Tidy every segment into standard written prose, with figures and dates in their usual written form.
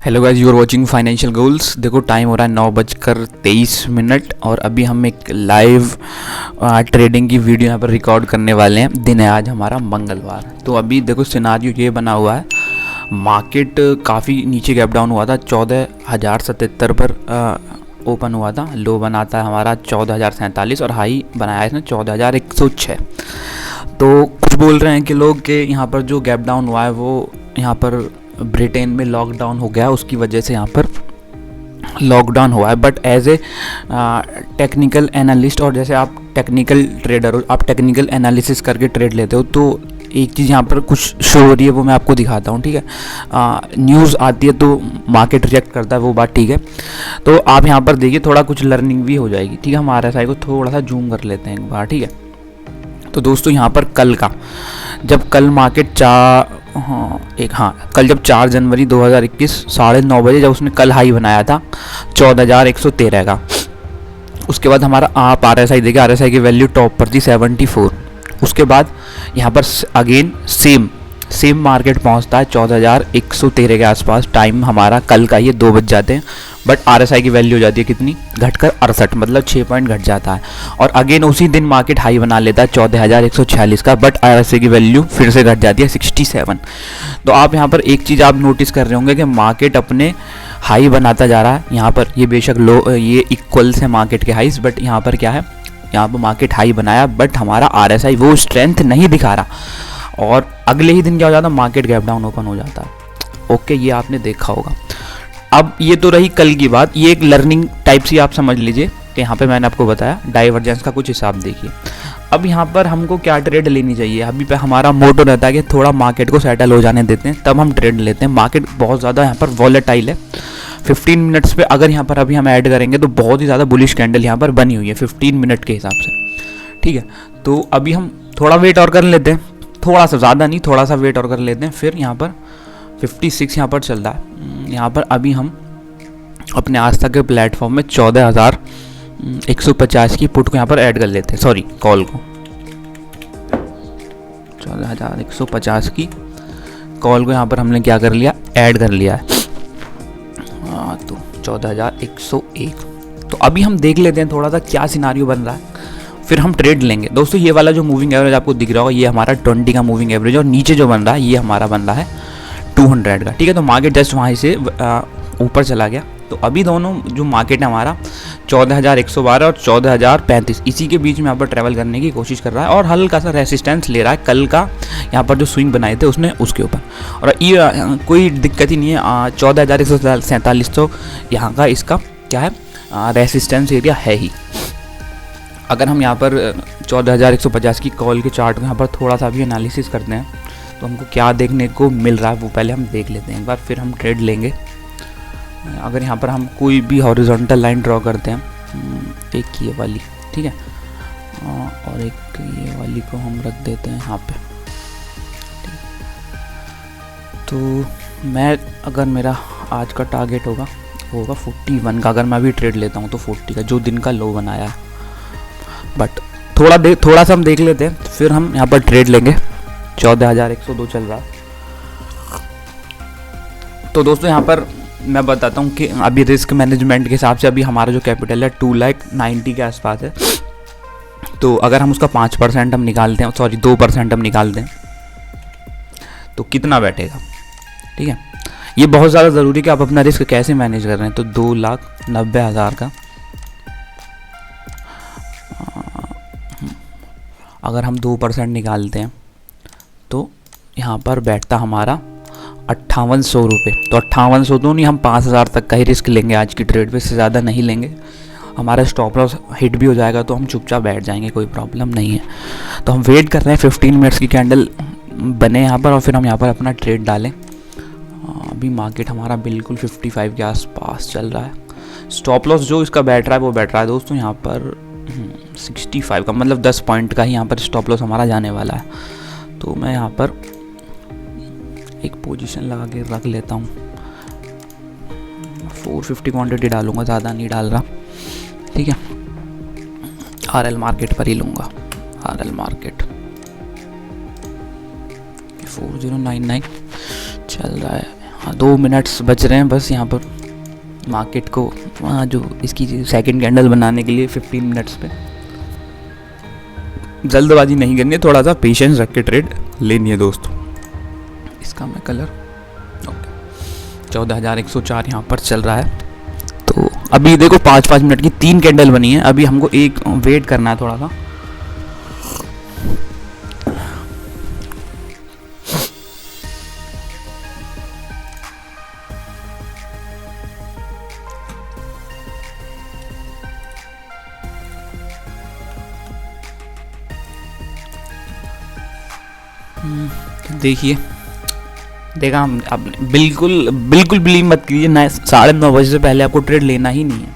Hello guys, you are watching financial goals. देखो time हो रहा है 9:23 और अभी हम एक लाइव ट्रेडिंग की वीडियो यहाँ पर रिकॉर्ड करने वाले हैं। दिन है आज हमारा मंगलवार। तो अभी देखो सिनारियो ये बना हुआ है, मार्केट काफ़ी नीचे गैप डाउन हुआ था, 14,077 पर ओपन हुआ था। लो बनाता है हमारा 14,047 और हाई बनाया है इसने 14,106। तो कुछ बोल रहे हैं कि लोग कि यहाँ पर जो गैप डाउन हुआ है वो यहाँ पर ब्रिटेन में लॉकडाउन हो गया, उसकी वजह से यहाँ पर लॉकडाउन हुआ है। But as a technical analyst, और जैसे आप टेक्निकल ट्रेडर हो, आप टेक्निकल एनालिसिस करके ट्रेड लेते हो, तो एक चीज़ यहाँ पर कुछ शो हो रही है, वो मैं आपको दिखाता हूँ। ठीक है, न्यूज़ आती है तो मार्केट रिएक्ट करता है, वो बात ठीक है। तो आप यहाँ पर देखिए, थोड़ा कुछ लर्निंग भी हो जाएगी। ठीक है, हम RSI को थोड़ा सा जूम कर लेते हैं एक बार। ठीक है, तो दोस्तों यहाँ पर कल का, जब कल मार्केट कल जब 4 जनवरी 2021 9:30 बजे जब उसने कल हाई बनाया था 14,113 का, उसके बाद हमारा आप RSI देखें, RSI की वैल्यू टॉप पर थी 74। उसके बाद यहाँ पर अगेन सेम मार्केट पहुँचता है 14,113 के आसपास। टाइम हमारा कल का ये 2 बज जाते हैं, बट RSI की वैल्यू हो जाती है कितनी, घटकर 68, मतलब 6 पॉइंट घट जाता है। और अगेन उसी दिन मार्केट हाई बना लेता है 14,146 का, बट RSI की वैल्यू फिर से घट जाती है 67। तो आप यहाँ पर एक चीज़ आप नोटिस कर रहे होंगे कि मार्केट अपने हाई बनाता जा रहा है। यहाँ पर ये बेशक लो, ये इक्वल्स है मार्केट के हाइस, बट यहाँ पर क्या है, यहाँ पर मार्केट हाई बनाया बट हमारा RSI वो स्ट्रेंथ नहीं दिखा रहा, और अगले ही दिन क्या हो जाता है, मार्केट गैप डाउन ओपन हो जाता है। ओके, ये आपने देखा होगा। अब ये तो रही कल की बात, ये एक लर्निंग टाइप सी आप समझ लीजिए कि यहाँ पे मैंने आपको बताया डाइवर्जेंस का कुछ हिसाब देखिए। अब यहाँ पर हमको क्या ट्रेड लेनी चाहिए, अभी पे हमारा मोटो रहता है कि थोड़ा मार्केट को सेटल हो जाने देते हैं, तब हम ट्रेड लेते हैं। मार्केट बहुत ज़्यादा यहाँ पर वॉलेटाइल है। 15 मिनट्स पे अगर यहाँ पर अभी हम ऐड करेंगे तो बहुत ही ज़्यादा बुलिश कैंडल यहाँ पर बनी हुई है 15 मिनट के हिसाब से। ठीक है, तो अभी हम थोड़ा वेट और कर लेते हैं, थोड़ा सा, ज़्यादा नहीं, थोड़ा सा वेट और कर लेते हैं। फिर यहाँ पर 56 यहाँ पर चल रहा है। यहाँ पर अभी हम अपने आज तक के प्लेटफॉर्म में 14,150 की पुट को यहाँ पर ऐड कर लेते हैं, सॉरी कॉल को 14,150 की कॉल को यहाँ पर हमने क्या कर लिया, ऐड कर लिया है। तो 14,101। तो अभी हम देख लेते हैं थोड़ा सा क्या सिनारियो बन रहा है, फिर हम ट्रेड लेंगे। दोस्तों ये वाला जो मूविंग एवरेज आपको दिख रहा होगा, ये हमारा 20 का मूविंग एवरेज, और नीचे जो बन रहा है ये हमारा बन रहा है 200 का। ठीक है, तो मार्केट जस्ट वहाँ से ऊपर चला गया। तो अभी दोनों जो मार्केट है हमारा 14,112 और 14,035, इसी के बीच में यहाँ पर ट्रैवल करने की कोशिश कर रहा है, और हल्का सा रेसिस्टेंस ले रहा है कल का यहाँ पर जो स्विंग बनाए थे उसने, उसके ऊपर। और ये कोई दिक्कत ही नहीं है, 14,147 तो यहाँ का इसका क्या है, रेसिस्टेंस एरिया है ही। अगर हम यहाँ पर 14,150 की कॉल के चार्ट को यहाँ पर थोड़ा सा भी एनालिसिस करते हैं तो हमको क्या देखने को मिल रहा है वो पहले हम देख लेते हैं एक बार, फिर हम ट्रेड लेंगे। अगर यहाँ पर हम कोई भी हॉरिजॉन्टल लाइन ड्रॉ करते हैं, एक ये वाली, ठीक है, और एक ये वाली को हम रख देते हैं यहाँ पे। तो मैं, अगर मेरा आज का टारगेट होगा 41 का, अगर मैं अभी ट्रेड लेता हूँ तो 40 का जो दिन का लो बनाया है। बट थोड़ा सा हम देख लेते हैं, फिर हम यहाँ पर ट्रेड लेंगे। 14,102 चल रहा है। तो दोस्तों यहाँ पर मैं बताता हूँ कि अभी रिस्क मैनेजमेंट के हिसाब से अभी हमारा जो कैपिटल है 2,90,000 के आसपास है। तो अगर हम उसका 5% हम निकालते हैं, सॉरी 2% हम निकालते हैं, तो कितना बैठेगा। ठीक है, ये बहुत ज़्यादा ज़रूरी है कि आप अपना रिस्क कैसे मैनेज कर रहे हैं। तो 2,90,000 का अगर हम 2% निकालते हैं तो यहाँ पर बैठता हमारा 5,800 रुपये। तो 5,800 तो नहीं, हम 5,000 तक का ही रिस्क लेंगे आज की ट्रेड पे, इससे ज़्यादा नहीं लेंगे। हमारा स्टॉप लॉस हिट भी हो जाएगा तो हम चुपचाप बैठ जाएंगे, कोई प्रॉब्लम नहीं है। तो हम वेट कर रहे हैं 15 मिनट्स की कैंडल बने यहाँ पर, और फिर हम यहाँ पर अपना ट्रेड डालें। अभी मार्केट हमारा बिल्कुल 55 के आसपास चल रहा है। स्टॉप लॉस जो इसका बैठ रहा है वो बैठ रहा है दोस्तों यहाँ पर 65 का, मतलब 10 पॉइंट का ही यहाँ पर स्टॉप लॉस हमारा जाने वाला है। तो मैं यहाँ पर एक पोजीशन लगा के रख लेता हूँ, 450 क्वांटिटी डालूंगा, ज़्यादा नहीं डाल रहा। ठीक है, RL मार्केट पर ही लूँगा, RL मार्केट 4099 चल रहा है। 2 मिनट्स बच रहे हैं बस यहाँ पर मार्केट को जो इसकी सेकंड कैंडल बनाने के लिए 15 मिनट्स पे। जल्दबाजी नहीं करनी है, थोड़ा सा पेशेंस रख के ट्रेड लेनी है दोस्तों। इसका मैं कलर ओके 14,104 यहाँ पर चल रहा है। तो अभी देखो 5-5 मिनट की 3 कैंडल बनी है, अभी हमको एक वेट करना है थोड़ा सा। देखिए देखा हम, आपने बिल्कुल बिल्कुल बिलीव मत कीजिए ना, 9:30 बजे से पहले आपको ट्रेड लेना ही नहीं है।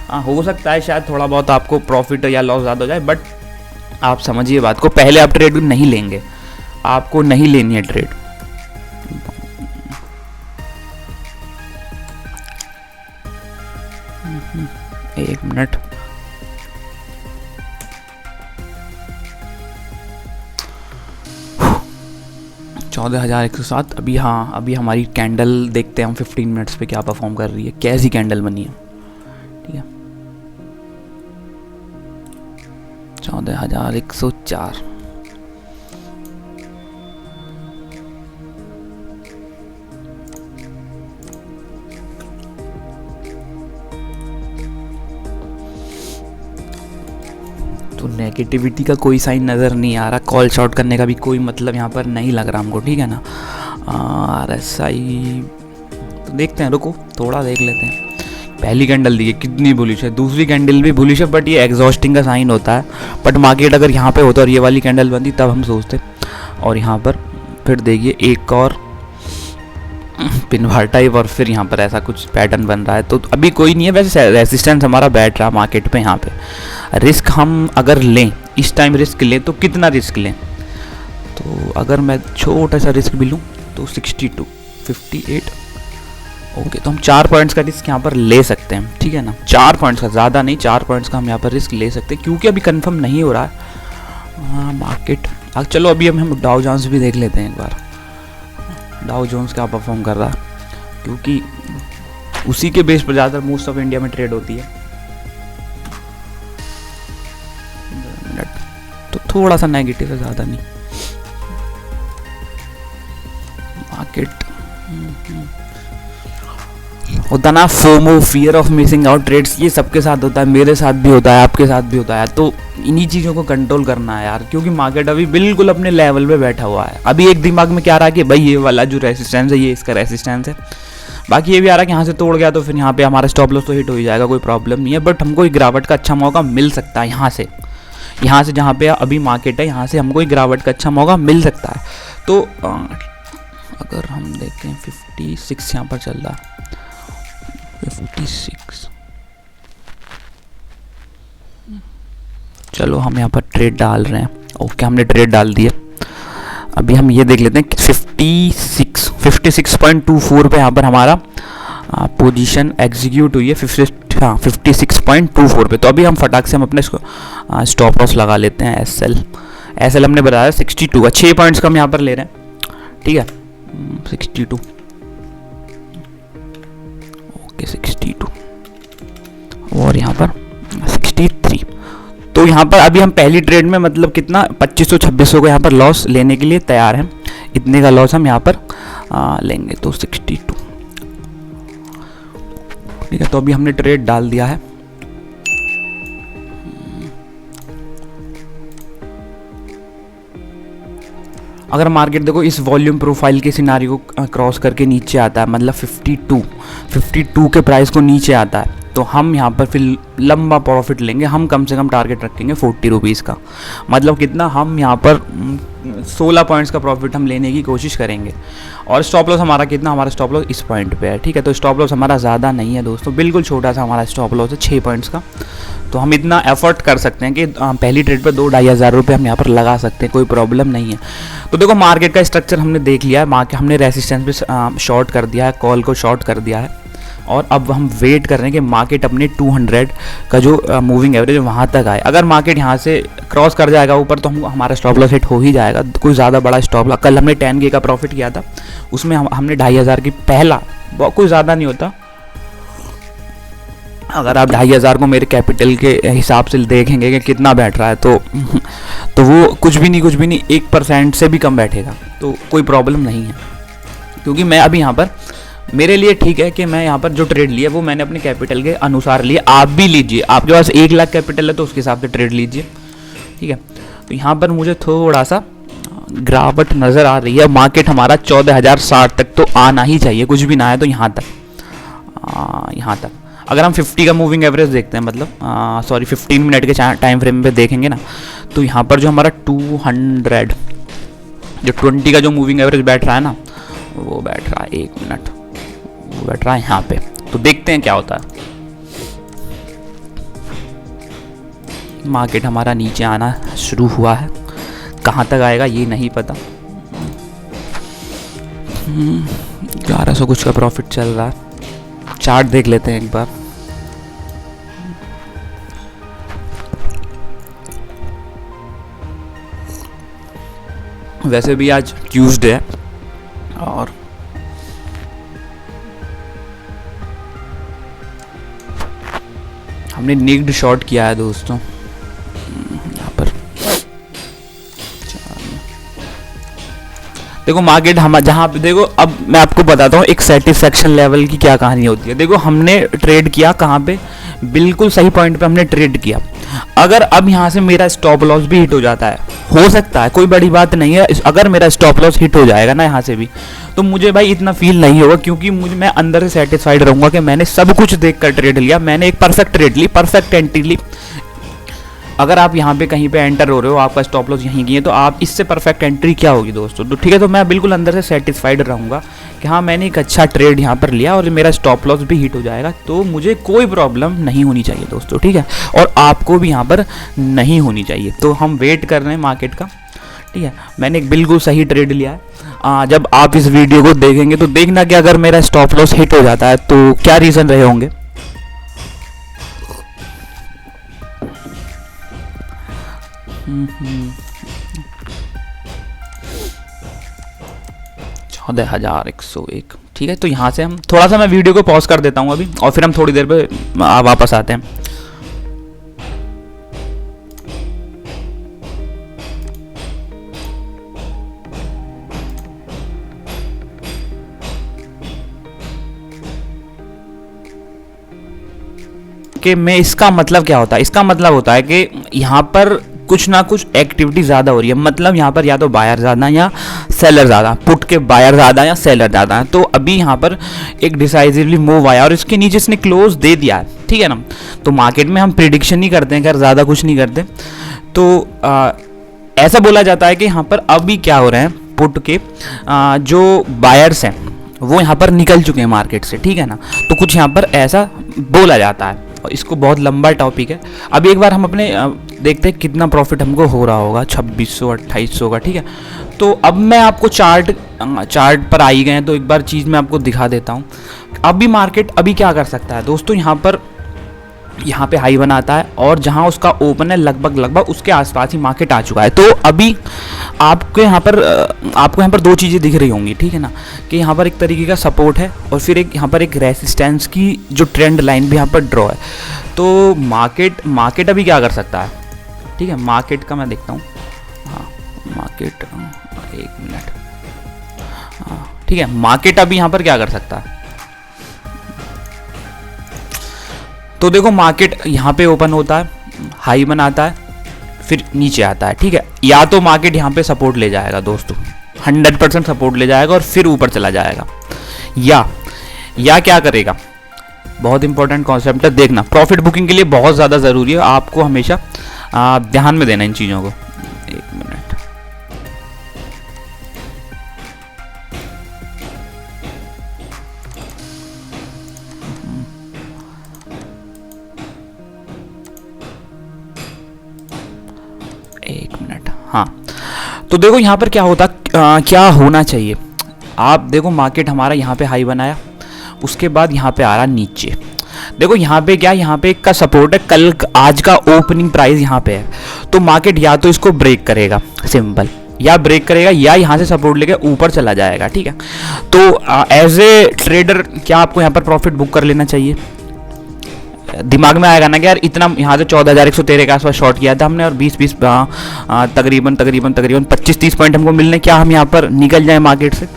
हाँ हो सकता है शायद थोड़ा बहुत आपको प्रॉफिट या लॉस ज़्यादा हो जाए, बट आप समझिए बात को, पहले आप ट्रेड नहीं लेंगे, आपको नहीं लेनी है ट्रेड। एक मिनट, $14,107 अभी। हाँ अभी हमारी कैंडल देखते हैं हम 15 मिनट्स पे क्या परफॉर्म कर रही है, कैसी कैंडल बनी है। ठीक है 14,104। तो नेगेटिविटी का कोई साइन नज़र नहीं आ रहा, कॉल शॉर्ट करने का भी कोई मतलब यहाँ पर नहीं लग रहा हमको। ठीक है ना, RSI तो देखते हैं, रुको थोड़ा देख लेते हैं। पहली कैंडल देखिए कितनी बुलिश है, दूसरी कैंडल भी बुलिश है, बट ये एग्जॉस्टिंग का साइन होता है। बट मार्केट अगर यहाँ पे होता और ये वाली कैंडल बनती तब हम सोचते। और यहाँ पर फिर देखिए एक और पिन बार टाइप, और फिर यहाँ पर ऐसा कुछ पैटर्न बन रहा है। तो अभी कोई नहीं है, वैसे रेसिस्टेंस हमारा बैठ रहा मार्केट पे। यहाँ पे रिस्क हम अगर लें, इस टाइम रिस्क लें तो कितना रिस्क लें, तो अगर मैं छोटा सा रिस्क भी लूँ तो 62, 58 ओके, तो हम 4 पॉइंट्स का रिस्क यहाँ पर ले सकते हैं। ठीक है ना, 4 पॉइंट्स का, ज़्यादा नहीं, 4 पॉइंट्स का हम यहाँ पर रिस्क ले सकते हैं, क्योंकि अभी कंफर्म नहीं हो रहा है मार्केट। चलो अभी हम डाउ जोन्स भी देख लेते हैं एक बार, डाउ जोन्स क्या परफॉर्म कर रहा है, क्योंकि उसी के बेस पर ज़्यादातर मोस्ट ऑफ इंडिया में ट्रेड होती है। तो थोड़ा सा नेगेटिव है, ज़्यादा नहीं मार्केट। होता ना FOMO, fear of missing out trades, ये सबके साथ होता है, मेरे साथ भी होता है, आपके साथ भी होता है। तो इन्हीं चीज़ों को कंट्रोल करना है यार, क्योंकि मार्केट अभी बिल्कुल अपने लेवल पे बैठा हुआ है। अभी एक दिमाग में क्या आ रहा है कि भाई ये वाला जो रेसिस्टेंस है ये इसका रेसिस्टेंस है, बाकी ये भी आ रहा है कि यहाँ से तोड़ गया तो फिर यहाँ पे हमारा स्टॉप लॉस तो हिट हो ही जाएगा, कोई प्रॉब्लम नहीं है। बट हमको एक गिरावट का अच्छा मौका मिल सकता है यहाँ से जहाँ पे अभी मार्केट है, यहाँ से हमको एक गिरावट का अच्छा मौका मिल सकता है। तो अगर हम देखें 56 यहाँ पर चल रहा है, 56, चलो हम यहाँ पर ट्रेड डाल रहे हैं। ओके हमने ट्रेड डाल दिया। अभी हम ये देख लेते हैं 56.24 पे यहाँ पर हमारा पोजीशन एग्जीक्यूट हुई है। 56.24 पे। तो अभी हम फटाक से हम अपने स्टॉप लॉस लगा लेते हैं। एसएल हमने बताया 62 6 पॉइंट्स का हम यहाँ पर ले रहे हैं। ठीक है 62 ओके 62 और यहाँ पर 63। तो यहाँ पर अभी हम पहली ट्रेड में मतलब कितना 2500-2600 को यहाँ पर लॉस लेने के लिए तैयार हैं। इतने का लॉस हम यहाँ पर लेंगे। तो 62 ठीक है। तो अभी हमने ट्रेड डाल दिया है। अगर मार्केट देखो इस वॉल्यूम प्रोफाइल के सिनारी को क्रॉस करके नीचे आता है, मतलब 52 के प्राइस को नीचे आता है, तो हम यहाँ पर फिर लंबा प्रॉफिट लेंगे। हम कम से कम टारगेट रखेंगे 40 रुपीज़ का, मतलब कितना हम यहाँ पर 16 पॉइंट्स का प्रॉफिट हम लेने की कोशिश करेंगे। और स्टॉप लॉस हमारा कितना, हमारा स्टॉप लॉस इस पॉइंट पे है। ठीक है, तो स्टॉप लॉस हमारा ज़्यादा नहीं है दोस्तों, बिल्कुल छोटा सा हमारा स्टॉप लॉस है 6 पॉइंट्स का। तो हम इतना एफर्ट कर सकते हैं कि पहली ट्रेड पर 2-2.5 हज़ार रुपये हम यहाँ पर लगा सकते हैं, कोई प्रॉब्लम नहीं है। तो देखो मार्केट का स्ट्रक्चर हमने देख लिया है। मार्केट हमने रेसिस्टेंस पे शॉर्ट कर दिया है, कॉल को शॉर्ट कर दिया है, और अब हम वेट कर रहे हैं कि मार्केट अपने 200 का जो मूविंग एवरेज वहाँ तक आए। अगर मार्केट यहाँ से क्रॉस कर जाएगा ऊपर तो हमारा स्टॉप लॉस हिट हो ही जाएगा। कोई ज़्यादा बड़ा स्टॉप लॉस, कल हमने 10K का प्रॉफिट किया था, उसमें हमने 2500 की पहला, कोई ज़्यादा नहीं होता। अगर आप 2500 को मेरे कैपिटल के हिसाब से देखेंगे कि कितना बैठ रहा है तो वो कुछ भी नहीं 1% से भी कम बैठेगा, तो कोई प्रॉब्लम नहीं है। क्योंकि मैं अभी यहाँ पर, मेरे लिए ठीक है कि मैं यहाँ पर जो ट्रेड लिया वो मैंने अपने कैपिटल के अनुसार लिया। आप भी लीजिए, आपके पास 1 लाख कैपिटल है तो उसके हिसाब से ट्रेड लीजिए, ठीक है। तो यहाँ पर मुझे थोड़ा सा गिरावट नज़र आ रही है। मार्केट हमारा 14,060 तक तो आना ही चाहिए, कुछ भी ना है तो यहाँ तक अगर हम 50 का मूविंग एवरेज देखते हैं, मतलब 15 मिनट के टाइम फ्रेम पे देखेंगे ना, तो यहाँ पर जो हमारा 20 का जो मूविंग एवरेज बैठ रहा है ना, वो बैठ रहा है 1 मिनट, वो बैठ रहा है यहाँ पे। तो देखते हैं क्या होता है। मार्केट हमारा नीचे आना शुरू हुआ है, कहाँ तक आएगा ये नहीं पता। 1100 कुछ का प्रॉफिट चल रहा है। चार्ट देख लेते हैं एक बार। वैसे भी आज ट्यूसडे है और हमने नेक्ड शॉर्ट किया है दोस्तों यहाँ पर। देखो मार्केट हम जहाँ पे, देखो अब मैं आपको बताता हूँ एक सेटिस्फेक्शन लेवल की क्या कहानी होती है। देखो हमने ट्रेड किया कहाँ पे, बिल्कुल सही पॉइंट पे हमने ट्रेड किया। अगर अब यहाँ से मेरा स्टॉप लॉस भी हिट हो जाता है, हो सकता है, कोई बड़ी बात नहीं है। अगर मेरा स्टॉप लॉस हिट हो जाएगा ना यहाँ से भी, तो मुझे भाई इतना फील नहीं होगा, क्योंकि मैं अंदर से सेटिस्फाइड रहूँगा कि मैंने सब कुछ देख कर ट्रेड लिया, मैंने एक परफेक्ट ट्रेड ली, परफेक्ट एंट्री ली। अगर आप यहाँ पे कहीं पे एंटर हो रहे हो, आपका स्टॉप लॉस यहीं की है, तो आप इससे परफेक्ट एंट्री क्या होगी दोस्तों। तो ठीक है, तो मैं बिल्कुल अंदर से सेटिस्फाइड रहूँगा कि हाँ मैंने एक अच्छा ट्रेड यहाँ पर लिया और मेरा स्टॉप लॉस भी हिट हो जाएगा, तो मुझे कोई प्रॉब्लम नहीं होनी चाहिए दोस्तों, ठीक है। और आपको भी यहाँ पर नहीं होनी चाहिए। तो हम वेट कर रहे हैं मार्केट का, ठीक है। मैंने एक बिल्कुल सही ट्रेड लिया है। जब आप इस वीडियो को देखेंगे तो देखना कि अगर मेरा स्टॉप लॉस हिट हो जाता है तो क्या रीज़न रहे होंगे। चौदह 14,101, ठीक है। तो यहाँ से हम थोड़ा सा, मैं वीडियो को पॉज कर देता हूँ अभी और फिर हम थोड़ी देर पे वापस आते हैं। कि मैं, इसका मतलब क्या होता है, इसका मतलब होता है कि यहाँ पर कुछ ना कुछ एक्टिविटी ज़्यादा हो रही है। मतलब यहाँ पर या तो बायर ज़्यादा या सेलर ज़्यादा, पुट के बायर ज़्यादा या सेलर ज़्यादा है। तो अभी यहाँ पर एक डिसाइसिवली मूव आया और इसके नीचे इसने क्लोज दे दिया है, ठीक है ना। तो मार्केट में हम प्रिडिक्शन नहीं करते हैं, खैर ज़्यादा कुछ नहीं करते। तो ऐसा बोला जाता है कि यहाँ पर अभी क्या हो रहे हैं, पुट के जो बायर्स हैं वो यहाँ पर निकल चुके हैं मार्केट से, ठीक है ना। तो कुछ यहाँ पर ऐसा बोला जाता है। इसको बहुत लंबा टॉपिक है। अभी एक बार हम अपने देखते हैं कितना प्रॉफिट हमको हो रहा होगा, 2600-2800 का, ठीक है। तो अब मैं आपको चार्ट पर आ ही गए हैं, तो एक बार चीज़ मैं आपको दिखा देता हूँ। अभी मार्केट अभी क्या कर सकता है दोस्तों, यहाँ पे हाई बनाता है और जहाँ उसका ओपन है लगभग उसके आसपास ही मार्केट आ चुका है। तो अभी आपको यहाँ पर दो चीज़ें दिख रही होंगी, ठीक है ना, कि यहाँ पर एक तरीके का सपोर्ट है और फिर यहाँ पर एक रेसिस्टेंस की जो ट्रेंड लाइन भी यहाँ पर ड्रॉ है। तो मार्केट अभी क्या कर सकता है, ठीक है। मार्केट का मैं देखता हूँ, हाँ मार्केट, एक मिनट, हाँ ठीक है। मार्केट अभी यहाँ पर क्या कर सकता है, तो देखो मार्केट यहाँ पे ओपन होता है, हाई बनाता है, फिर नीचे आता है, ठीक है। या तो मार्केट यहाँ पे सपोर्ट ले जाएगा दोस्तों, 100% सपोर्ट ले जाएगा और फिर ऊपर चला जाएगा, या क्या करेगा। बहुत इंपॉर्टेंट कॉन्सेप्ट है, देखना प्रॉफिट बुकिंग के लिए बहुत ज़्यादा ज़रूरी है, आपको हमेशा ध्यान में देना इन चीज़ों को। एक मिनट, हाँ। तो देखो यहाँ पर क्या होता, क्या होना चाहिए। आप देखो मार्केट हमारा यहाँ पे हाई बनाया, उसके बाद यहाँ पे आ रहा नीचे। देखो यहाँ पे क्या, यहाँ पे का सपोर्ट है, कल आज का ओपनिंग प्राइस यहाँ पे है, तो मार्केट या तो इसको ब्रेक करेगा, सिंपल, या ब्रेक करेगा या यहाँ से सपोर्ट लेके ऊपर चला जाएगा, ठीक है। तो एज ए ट्रेडर क्या आपको यहाँ पर प्रॉफिट बुक कर लेना चाहिए? दिमाग में आएगा ना कि यार इतना यहाँ से 14,113 के आसपास शॉर्ट किया था हमने और 20 तकरीबन 25-30 पॉइंट हमको मिलने, क्या हम यहाँ पर निकल जाए मार्केट से?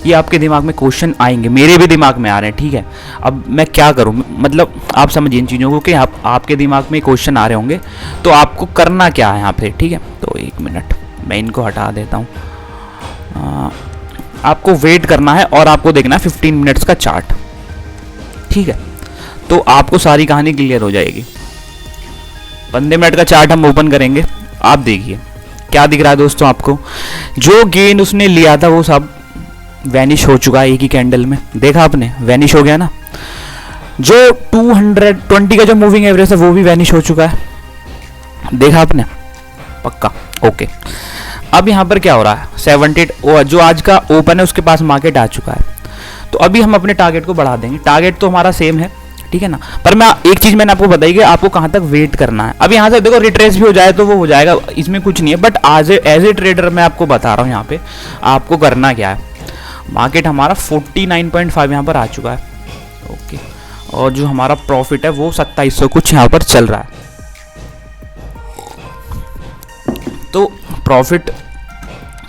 ये आपके दिमाग में क्वेश्चन आएंगे, मेरे भी दिमाग में आ रहे हैं, ठीक है। अब मैं क्या करूँ, मतलब आप समझिए इन चीज़ों को कि आपके दिमाग में क्वेश्चन आ रहे होंगे, तो आपको करना क्या है यहाँ पे, ठीक है। तो 1 मिनट मैं इनको हटा देता हूँ। आपको वेट करना है और आपको देखना है 15 मिनट्स का चार्ट, ठीक है। तो आपको सारी कहानी क्लियर हो जाएगी। 15 मिनट का चार्ट हम ओपन करेंगे, आप देखिए क्या दिख रहा है दोस्तों आपको। जो गेन उसने लिया था वो सब वैनिश हो चुका है एक ही कैंडल में, देखा आपने, वैनिश हो गया ना। जो 220 का जो मूविंग एवरेज है वो भी वैनिश हो चुका है, देखा आपने, पक्का, ओके। अब यहाँ पर क्या हो रहा है, 78 जो आज का ओपन है उसके पास मार्केट आ चुका है। तो अभी हम अपने टारगेट को बढ़ा देंगे, टारगेट तो हमारा सेम है, ठीक है ना। पर मैं एक चीज़ मैंने आपको बताई कि आपको कहाँ तक वेट करना है। अब यहाँ से देखो रिट्रेस भी हो जाए तो वो हो जाएगा, इसमें कुछ नहीं है, बट एज ए ट्रेडर मैं आपको बता रहा हूँ यहाँ पे आपको करना क्या है। मार्केट हमारा 49.5 यहाँ पर आ चुका है, ओके, और जो हमारा प्रॉफिट है वो 2700 कुछ यहाँ पर चल रहा है। तो प्रॉफिट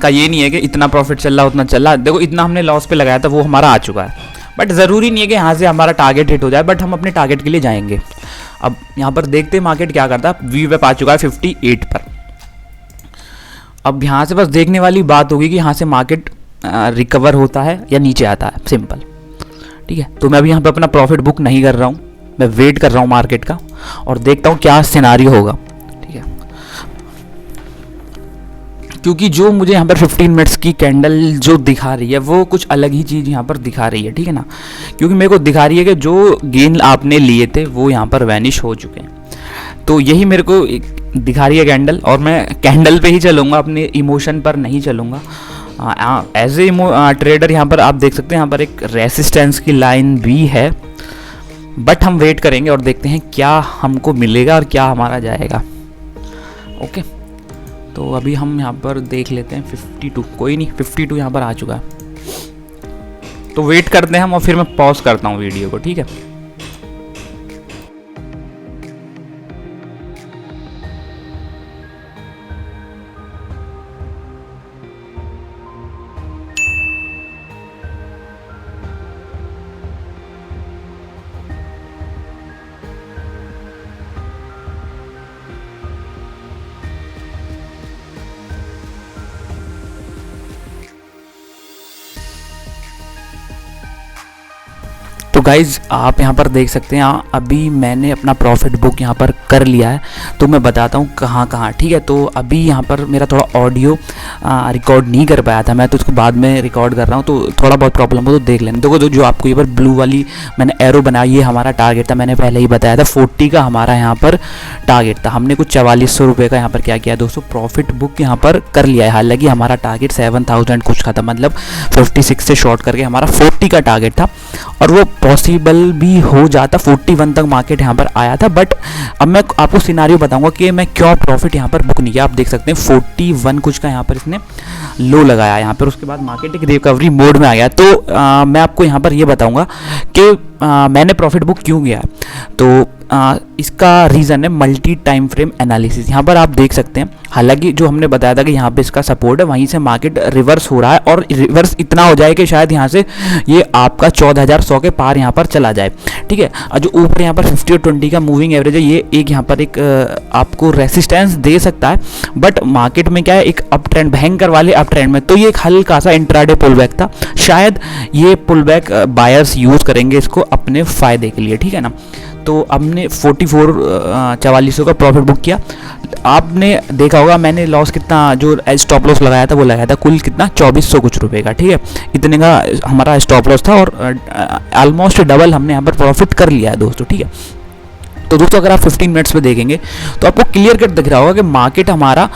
का ये नहीं है कि इतना प्रॉफिट चल रहा उतना चल रहा, देखो इतना हमने लॉस पे लगाया था वो हमारा आ चुका है, बट ज़रूरी नहीं है कि यहाँ से हमारा टारगेट हिट हो जाए, बट हम अपने टारगेट के लिए जाएंगे। अब यहाँ पर देखते हैं मार्केट क्या करता है। वी वेप आ चुका है 58 पर। अब यहाँ से बस देखने वाली बात होगी कि यहाँ से मार्केट रिकवर होता है या नीचे आता है, सिंपल, ठीक है। तो मैं अभी यहाँ पे अपना प्रॉफिट बुक नहीं कर रहा हूँ, मैं वेट कर रहा हूँ मार्केट का और देखता हूँ क्या सिनेरियो होगा, ठीक है। क्योंकि जो मुझे यहाँ पर 15 मिनट्स की कैंडल जो दिखा रही है वो कुछ अलग ही चीज़ यहाँ पर दिखा रही है, ठीक है ना। क्योंकि मेरे को दिखा रही है कि जो गेन आपने लिए थे वो यहाँ पर वैनिश हो चुके हैं, तो यही मेरे को दिखा रही है कैंडल, और मैं कैंडल पे ही चलूँगा, अपने इमोशन पर नहीं चलूँगा। एज ए ट्रेडर यहाँ पर आप देख सकते हैं यहाँ पर एक रेसिस्टेंस की लाइन भी है, बट हम वेट करेंगे और देखते हैं क्या हमको मिलेगा और क्या हमारा जाएगा, ओके। तो अभी हम यहाँ पर देख लेते हैं 52, कोई नहीं, 52 यहाँ पर आ चुका है, तो वेट करते हैं हम और फिर मैं पॉज करता हूँ वीडियो को, ठीक है। तो गाइज़ आप यहाँ पर देख सकते हैं, अभी मैंने अपना प्रॉफिट बुक यहाँ पर कर लिया है, तो मैं बताता हूँ कहाँ कहाँ, ठीक है। तो अभी यहाँ पर मेरा थोड़ा ऑडियो रिकॉर्ड नहीं कर पाया था मैं, तो उसको बाद में रिकॉर्ड कर रहा हूँ, तो थोड़ा बहुत प्रॉब्लम हो तो देख लेना। देखो जो आपको ये पर ब्लू वाली मैंने एरो बनाया, ये हमारा टारगेट था, मैंने पहले ही बताया था 40 का हमारा यहाँ पर टारगेट था। हमने कुछ 4400 रुपये का यहाँ पर क्या किया दोस्तों, प्रॉफिट बुक यहाँ पर कर लिया है। हालांकि हमारा टारगेट 7000 कुछ का था, मतलब 56 से शॉर्ट करके हमारा 40 का टारगेट था, और वो पॉसिबल भी हो जाता, 41 तक मार्केट यहाँ पर आया था। बट अब मैं आपको सिनारियो बताऊंगा कि मैं क्यों प्रॉफिट यहाँ पर बुक नहीं किया। आप देख सकते हैं 41 कुछ का यहाँ पर इसने लो लगाया यहाँ पर, उसके बाद मार्केट एक रिकवरी मोड में आ गया। तो मैं आपको यहाँ पर ये बताऊंगा कि मैंने प्रॉफिट बुक क्यों किया। तो इसका रीज़न है मल्टी टाइम फ्रेम एनालिसिस। यहाँ पर आप देख सकते हैं, हालांकि जो हमने बताया था कि यहाँ पे इसका सपोर्ट है, वहीं से मार्केट रिवर्स हो रहा है, और रिवर्स इतना हो जाए कि शायद यहाँ से ये आपका 14,100 के पार यहाँ पर चला जाए, ठीक है। और जो ऊपर यहाँ पर 50 और 20 का मूविंग एवरेज है, ये एक यहाँ पर एक आपको रेसिस्टेंस दे सकता है। बट मार्केट में क्या है, एक अप ट्रेंड, भयंकर वाले अप ट्रेंड में, तो ये एक हल्का सा इंट्राडे पुल बैक था। शायद ये पुल बैक बायर्स यूज़ करेंगे इसको अपने फ़ायदे के लिए, ठीक है ना। तो हमने 4400 का प्रॉफिट बुक किया। आपने देखा होगा मैंने लॉस कितना, जो स्टॉप लॉस लगाया था वो लगाया था कुल कितना, 2400 कुछ रुपए का, ठीक है। इतने का हमारा स्टॉप लॉस था, और ऑलमोस्ट डबल हमने यहाँ पर प्रॉफिट कर लिया है दोस्तों, ठीक है। तो दोस्तों अगर आप 15 मिनट्स पे देखेंगे तो आपको क्लियर कट दिख रहा होगा कि मार्केट हमारा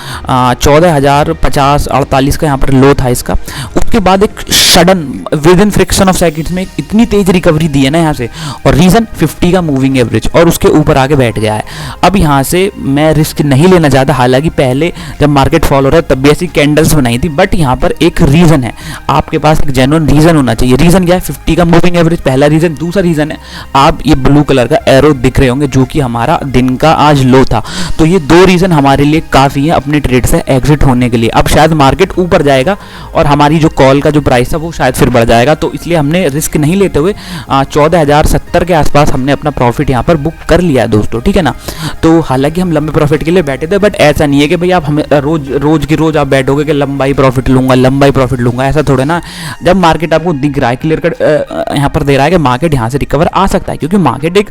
14,050-48 का यहाँ पर लो था इसका। उसके बाद एक sudden with in friction of seconds में इतनी तेज रिकवरी दी है ना यहाँ से, और रीज़न 50 का मूविंग एवरेज, और उसके ऊपर आके बैठ गया है। अब यहाँ से मैं रिस्क नहीं लेना चाहता, हालांकि पहले जब मार्केट फॉल हो रहा है तब भी ऐसी कैंडल्स बनाई थी, बट यहाँ पर एक रीज़न है, आपके पास एक जेन्युइन रीज़न होना चाहिए। रीज़न क्या है? 50 का मूविंग एवरेज, पहला रीज़न। दूसरा रीज़न है, आप ये ब्लू कलर का एरो दिख रहे होंगे जो कि हमारा दिन का आज लो था। तो ये दो रीज़न हमारे लिए काफ़ी है अपने ट्रेड से एग्जिट होने के लिए। अब शायद मार्केट ऊपर जाएगा और हमारी जो कॉल का जो प्राइस था वो शायद फिर बढ़ जाएगा, तो इसलिए हमने रिस्क नहीं लेते हुए 14,070 के आसपास हमने अपना प्रॉफिट यहाँ पर बुक कर लिया है दोस्तों, ठीक है ना। तो हालांकि हम लंबे प्रॉफिट के लिए बैठे थे, बट ऐसा नहीं है कि भाई आप हमें रोज की रोज आप बैठोगे कि लंबाई प्रॉफिट लूंगा, ऐसा थोड़ा ना। जब मार्केट आपको दिख रहा है, क्लियर कट यहाँ पर दे रहा है कि मार्केट यहाँ से रिकवर आ सकता है, क्योंकि मार्केट एक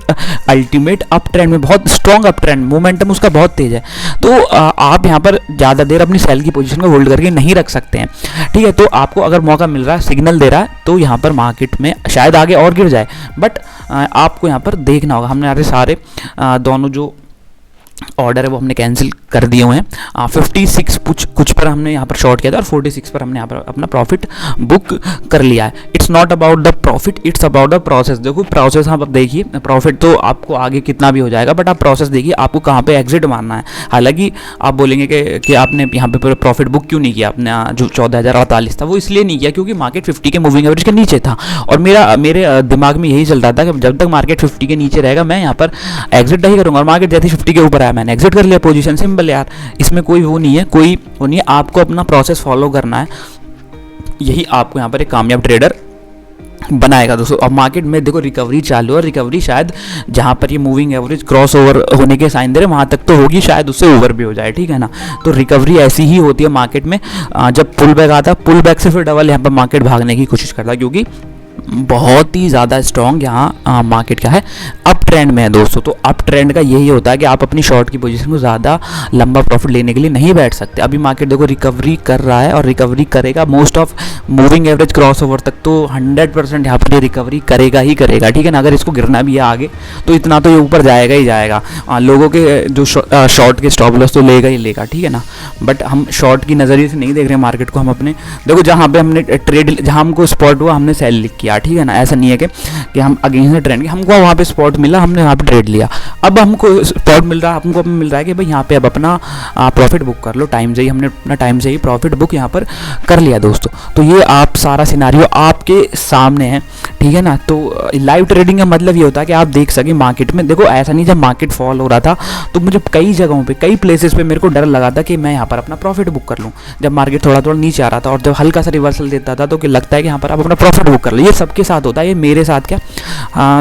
अल्टीमेट अप ट्रेंड में, बहुत स्ट्रॉन्ग अप ट्रेंड, मोमेंटम उसका बहुत तेज है। तो आप यहाँ पर ज़्यादा देर अपनी सेल की पोजीशन को होल्ड करके नहीं रख सकते हैं, ठीक है। तो आपको अगर मौका मिल रहा है, सिग्नल दे रहा है, तो यहाँ पर मार्केट में शायद आगे और गिर जाए, बट आपको यहाँ पर देखना होगा। हमने यहाँ सारे दोनों जो ऑर्डर है वो हमने कैंसिल कर दिए हुए हैं। 56 कुछ पर हमने यहाँ पर शॉर्ट किया था और 46 पर हमने यहाँ पर अपना प्रॉफिट बुक कर लिया है। It's not about the profit, it's about the process. देखो प्रोसेस आप देखिए, प्रॉफिट तो आपको आगे कितना भी हो जाएगा, बट आप प्रोसेस देखिए, आपको कहाँ पे एग्जिट मारना है। हालांकि आप बोलेंगे कि आपने यहाँ पे प्रॉफिट बुक क्यों नहीं किया, अपने जो 14,048 था वो इसलिए नहीं किया क्योंकि मार्केट 50 के मूविंग एवरेज के नीचे था, और मेरे दिमाग में यही चल रहा था कि जब तक मार्केट 50 के नीचे रहेगा मैं यहाँ पर एग्जिट नहीं करूँगा। और मार्केट जैसे 50 के ऊपर आया, मैंने एग्जिट कर लिया पोजीशन। सिंपल यार, इसमें कोई वो नहीं है, आपको अपना प्रोसेस फॉलो करना है, यही आपको यहाँ पर एक कामयाब ट्रेडर बनाएगा दोस्तों। अब मार्केट में देखो रिकवरी चालू है, और रिकवरी शायद जहाँ पर ये मूविंग एवरेज क्रॉस ओवर होने के साइन दे रहे वहाँ तक तो होगी, शायद उससे ओवर भी हो जाए, ठीक है ना। तो रिकवरी ऐसी ही होती है मार्केट में, जब पुल बैक आता है, पुल बैक से फिर डबल यहाँ पर मार्केट भागने की कोशिश करता है, क्योंकि बहुत ही ज़्यादा स्ट्रॉन्ग यहाँ मार्केट क्या है, अप ट्रेंड में है दोस्तों। तो अप ट्रेंड का यही होता है कि आप अपनी शॉर्ट की पोजीशन को ज़्यादा लंबा प्रॉफिट लेने के लिए नहीं बैठ सकते। अभी मार्केट देखो रिकवरी कर रहा है और रिकवरी करेगा, most of moving average cross over तक तो 100% यहाँ पर ये रिकवरी करेगा ही करेगा, ठीक है ना। अगर इसको गिरना भी है आगे तो इतना तो ये ऊपर जाएगा ही जाएगा। लोगों के जो शॉर्ट के स्टॉप लॉस तो लेगा ही लेगा, ठीक है ना। बट हम शॉर्ट की नज़रिए से नहीं देख रहे मार्केट को, हम अपने देखो जहाँ पे हमने ट्रेड, जहाँ हमको स्पॉट हुआ हमने सेल लिख किया, ठीक है ना। ऐसा नहीं है कि हम अगेंस्ट ट्रेंड के, हमको वहाँ पे स्पॉट मिला, हमने वहाँ पे ट्रेड लिया। अब हमको स्पॉट मिल रहा है, हमको मिल रहा है कि भाई यहाँ पे अब अपना प्रॉफिट बुक कर लो टाइम से ही। हमने अपना टाइम से ही प्रॉफिट बुक यहाँ पर कर लिया दोस्तों। तो ये आप सारा सिनारियो आपके सामने है, ठीक है ना। तो लाइव ट्रेडिंग का मतलब ये होता है कि आप देख सकें मार्केट में। देखो ऐसा नहीं, जब मार्केट फॉल हो रहा था तो मुझे कई जगहों पे, कई प्लेसेस पे मेरे को डर लगा था कि मैं यहाँ पर अपना प्रॉफिट बुक कर लूँ, जब मार्केट थोड़ा थोड़ा नीचे आ रहा था। और जब हल्का सा रिवर्सल देता था तो कि लगता है कि यहाँ पर आप अपना प्रॉफिट बुक कर लो। ये सबके साथ होता है, ये मेरे साथ क्या,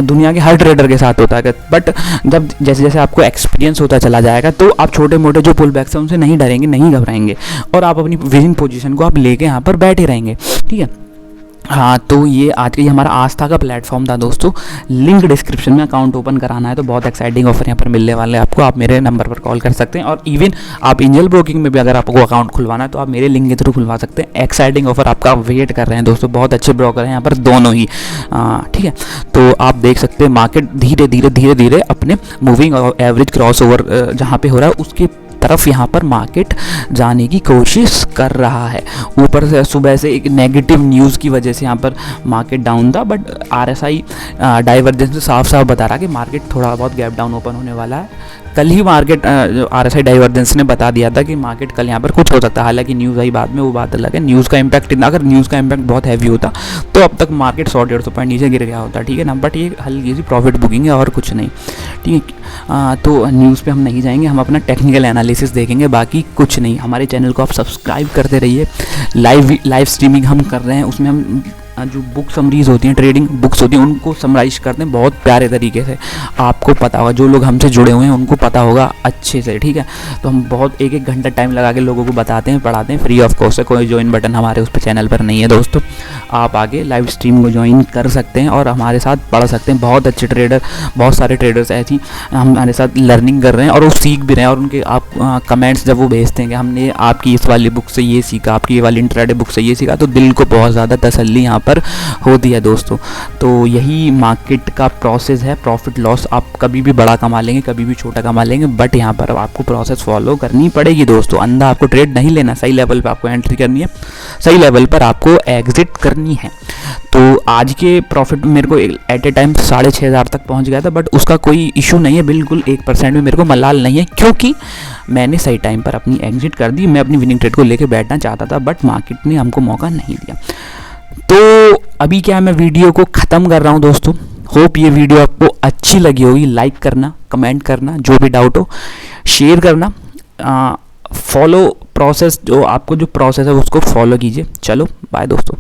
दुनिया के हर ट्रेडर के साथ होता है। बट जब जैसे जैसे आपको एक्सपीरियंस होता चला जाएगा तो आप छोटे मोटे जो पुल बैक्स हैं उनसे नहीं डरेंगे, नहीं घबराएंगे, और आप अपनी विनिंग पोजीशन को आप लेके यहाँ पर बैठे रहेंगे, ठीक है। हाँ, तो ये आज का हमारा आस्था का प्लेटफॉर्म था दोस्तों। लिंक डिस्क्रिप्शन में, अकाउंट ओपन कराना है तो बहुत एक्साइटिंग ऑफर यहाँ पर मिलने वाले हैं आपको। आप मेरे नंबर पर कॉल कर सकते हैं, और इवन आप एंजल ब्रोकिंग में भी अगर आपको अकाउंट खुलवाना है तो आप मेरे लिंक के थ्रू खुलवा सकते हैं। एक्साइटिंग ऑफर आपका वेट कर रहे हैं दोस्तों, बहुत अच्छे ब्रोकर हैं यहाँ पर दोनों ही, ठीक है। तो आप देख सकते हैं मार्केट धीरे धीरे अपने मूविंग एवरेज क्रॉस ओवर जहाँ पे हो रहा है उसके तरफ यहाँ पर मार्केट जाने की कोशिश कर रहा है। ऊपर से सुबह से एक नेगेटिव न्यूज़ की वजह से यहाँ पर मार्केट डाउन था, बट RSI डाइवर्जेंस साफ साफ बता रहा है कि मार्केट थोड़ा बहुत गैप डाउन ओपन होने वाला है। कल ही मार्केट RSI डाइवर्जेंस ने बता दिया था कि मार्केट कल यहाँ पर कुछ हो सकता है। हालांकि न्यूज़ आई बाद में, वो बात अलग है। न्यूज़ का इम्पैक्ट इतना, अगर न्यूज़ का इम्पैक्ट बहुत हैवी होता तो अब तक मार्केट 100-150 पॉइंट नीचे गिर गया होता, ठीक है ना। बट ये हल्की सी प्रॉफिट बुकिंग है और कुछ नहीं, ठीक है। तो न्यूज़ पे हम नहीं जाएंगे, हम अपना टेक्निकल एनालिसिस देखेंगे, बाकी कुछ नहीं। हमारे चैनल को आप सब्सक्राइब करते रहिए। लाइव स्ट्रीमिंग हम कर रहे हैं, उसमें हम जो बुक समरीज होती हैं, ट्रेडिंग बुक्स होती हैं, उनको समराइज करते हैं बहुत प्यारे तरीके से। आपको पता होगा, जो लोग हमसे जुड़े हुए हैं उनको पता होगा अच्छे से, ठीक है। तो हम बहुत एक घंटा टाइम लगा के लोगों को बताते हैं, पढ़ाते हैं, फ्री ऑफ कॉस्ट है। कोई ज्वाइन बटन हमारे उस पर चैनल पर नहीं है दोस्तों। आप आगे लाइव स्ट्रीम को ज्वाइन कर सकते हैं और हमारे साथ पढ़ सकते हैं। बहुत अच्छे ट्रेडर, बहुत सारे ट्रेडर्स ऐसी हमारे साथ लर्निंग कर रहे हैं और वो सीख भी रहे हैं। और उनके आप कमेंट्स जब वो भेजते हैं कि हमने आपकी इस वाली बुक से ये सीखा, आपकी ये वाली इंट्राडे बुक से ये सीखा, तो दिल को बहुत ज़्यादा तसल्ली यहाँ पर होती है दोस्तों। तो यही मार्केट का प्रोसेस है। प्रॉफिट लॉस आप कभी भी बड़ा कमा लेंगे, कभी भी छोटा कमा लेंगे, बट यहाँ पर आपको प्रोसेस फॉलो करनी पड़ेगी दोस्तों। अंधा आपको ट्रेड नहीं लेना, सही लेवल पर आपको एंट्री करनी है, सही लेवल पर आपको एग्जिट करनी है। तो आज के प्रॉफिट मेरे को एट ए टाइम 6,500 तक पहुंच गया था, बट उसका कोई इशू नहीं है, बिल्कुल 1% में मेरे को मलाल नहीं है, क्योंकि मैंने सही टाइम पर अपनी एग्जिट कर दी। मैं अपनी विनिंग ट्रेड को लेके बैठना चाहता था, बट मार्केट ने हमको मौका नहीं दिया। तो अभी क्या है, मैं वीडियो को ख़त्म कर रहा हूँ दोस्तों। होप ये वीडियो आपको अच्छी लगी होगी। लाइक करना, कमेंट करना, जो भी डाउट हो शेयर करना, फॉलो प्रोसेस, जो आपको जो प्रोसेस है उसको फॉलो कीजिए। चलो बाय दोस्तों।